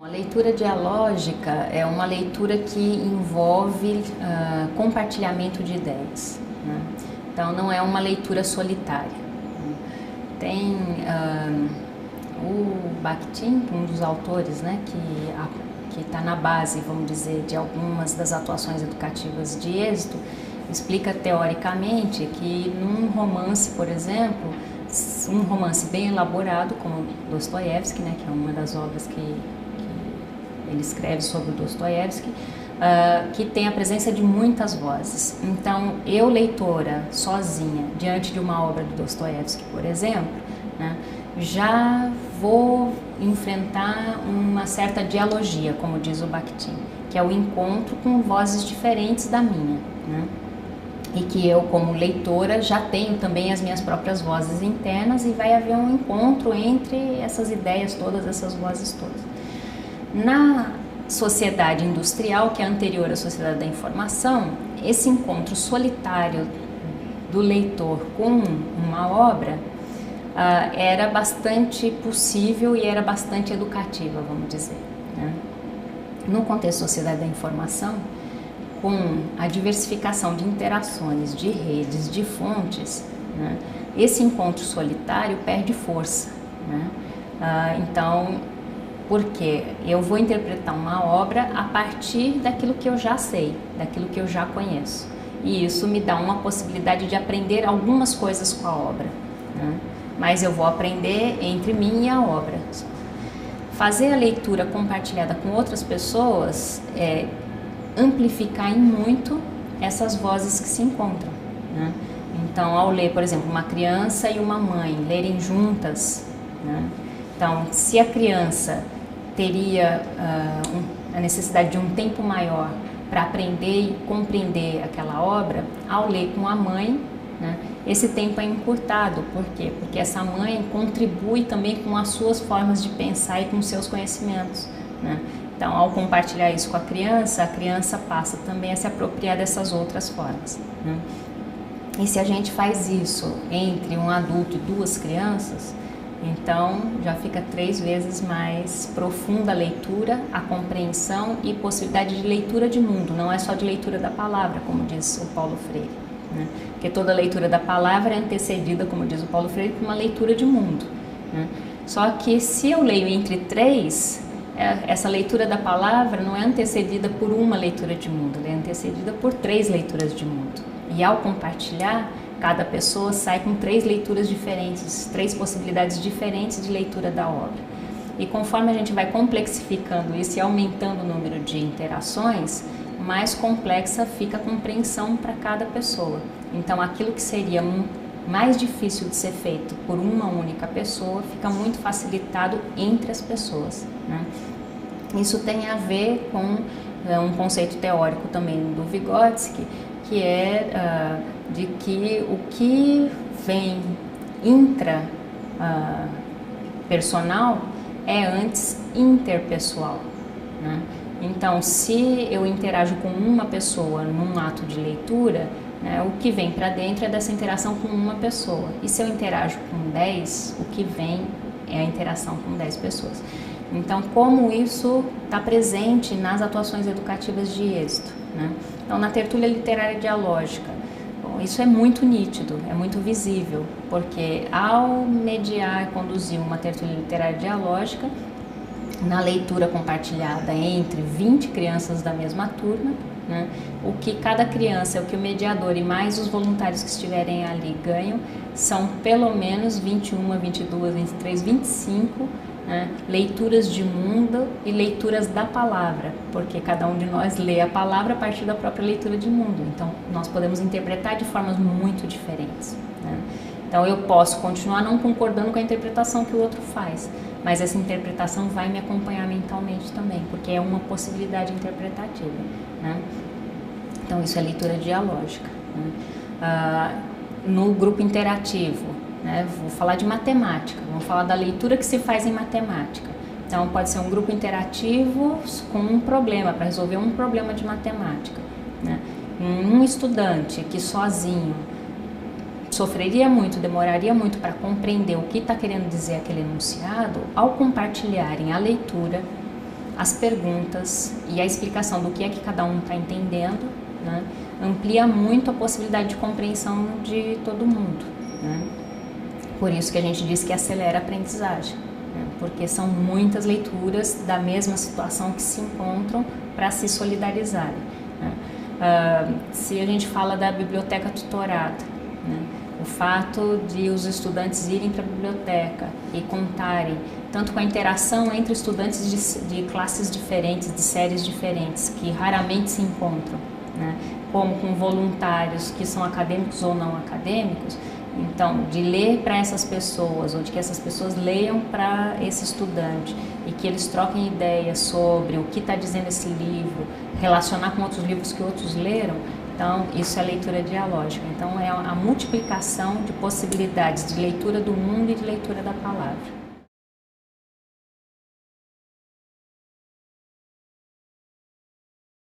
A leitura dialógica é uma leitura que envolve compartilhamento de ideias, né? Então não é uma leitura solitária. Tem o Bakhtin, um dos autores, né, que está na base, vamos dizer, de algumas das atuações educativas de êxito, explica teoricamente que num romance, por exemplo, um romance bem elaborado, como Dostoiévski, né, que é uma das obras que ele escreve sobre Dostoiévski, que tem a presença de muitas vozes. Então, eu, leitora, sozinha, diante de uma obra do Dostoiévski, por exemplo, né, já vou enfrentar uma certa dialogia, como diz o Bakhtin, que é o encontro com vozes diferentes da minha, né? E que eu, como leitora, já tenho também as minhas próprias vozes internas e vai haver um encontro entre essas ideias todas, essas vozes todas. Na sociedade industrial, que é anterior à sociedade da informação, esse encontro solitário do leitor com uma obra era bastante possível e era bastante educativa, vamos dizer, né? No contexto da sociedade da informação, com a diversificação de interações, de redes, de fontes, né, esse encontro solitário perde força, né? Então, porque eu vou interpretar uma obra a partir daquilo que eu já sei, daquilo que eu já conheço. E isso me dá uma possibilidade de aprender algumas coisas com a obra, né? Mas eu vou aprender entre mim e a obra. Fazer a leitura compartilhada com outras pessoas é amplificar em muito essas vozes que se encontram, né? Então, ao ler, por exemplo, uma criança e uma mãe lerem juntas, né? Então, se a criança teria a necessidade de um tempo maior para aprender e compreender aquela obra, ao ler com a mãe, né, esse tempo é encurtado. Por quê? Porque essa mãe contribui também com as suas formas de pensar e com os seus conhecimentos, né? Então, ao compartilhar isso com a criança passa também a se apropriar dessas outras formas, né? E se a gente faz isso entre um adulto e duas crianças, então já fica 3 vezes mais profunda a leitura, a compreensão e possibilidade de leitura de mundo. Não é só de leitura da palavra, como diz o Paulo Freire, né? Porque toda leitura da palavra é antecedida, como diz o Paulo Freire, por uma leitura de mundo, né? Só que se eu leio entre 3, essa leitura da palavra não é antecedida por uma leitura de mundo, ela é antecedida por 3 leituras de mundo. E ao compartilhar, cada pessoa sai com 3 leituras diferentes, 3 possibilidades diferentes de leitura da obra. E conforme a gente vai complexificando isso e aumentando o número de interações, mais complexa fica a compreensão para cada pessoa. Então, aquilo que seria mais difícil de ser feito por uma única pessoa fica muito facilitado entre as pessoas, né? Isso tem a ver com um conceito teórico também do Vygotsky, que é de que o que vem intrapersonal é antes interpessoal, né? Então, se eu interajo com uma pessoa num ato de leitura, né, o que vem para dentro é dessa interação com uma pessoa. E se eu interajo com 10, o que vem é a interação com 10 pessoas. Então, como isso está presente nas atuações educativas de êxito, né? Então, na tertúlia literária dialógica, bom, isso é muito nítido, é muito visível, porque ao mediar e conduzir uma tertúlia literária dialógica, na leitura compartilhada entre 20 crianças da mesma turma, né, o que cada criança, o que o mediador e mais os voluntários que estiverem ali ganham, são pelo menos 21, 22, 23, 25 leituras de mundo e leituras da palavra, porque cada um de nós lê a palavra a partir da própria leitura de mundo. Então, nós podemos interpretar de formas muito diferentes, né? Então, eu posso continuar não concordando com a interpretação que o outro faz, mas essa interpretação vai me acompanhar mentalmente também, porque é uma possibilidade interpretativa, né? Então, isso é leitura dialógica, né? No grupo interativo, né, vou falar de matemática, vamos falar da leitura que se faz em matemática. Então, pode ser um grupo interativo com um problema, para resolver um problema de matemática, né? Um estudante que sozinho sofreria muito, demoraria muito para compreender o que está querendo dizer aquele enunciado, ao compartilharem a leitura, as perguntas e a explicação do que é que cada um está entendendo, né, amplia muito a possibilidade de compreensão de todo mundo, né? Por isso que a gente diz que acelera a aprendizagem, né, porque são muitas leituras da mesma situação que se encontram para se solidarizarem, né? Se a gente fala da biblioteca tutorada, né, o fato de os estudantes irem para a biblioteca e contarem, tanto com a interação entre estudantes de classes diferentes, de séries diferentes, que raramente se encontram, né, como com voluntários que são acadêmicos ou não acadêmicos, então, de ler para essas pessoas, ou de que essas pessoas leiam para esse estudante e que eles troquem ideias sobre o que está dizendo esse livro, relacionar com outros livros que outros leram, então isso é leitura dialógica. Então, é a multiplicação de possibilidades de leitura do mundo e de leitura da palavra.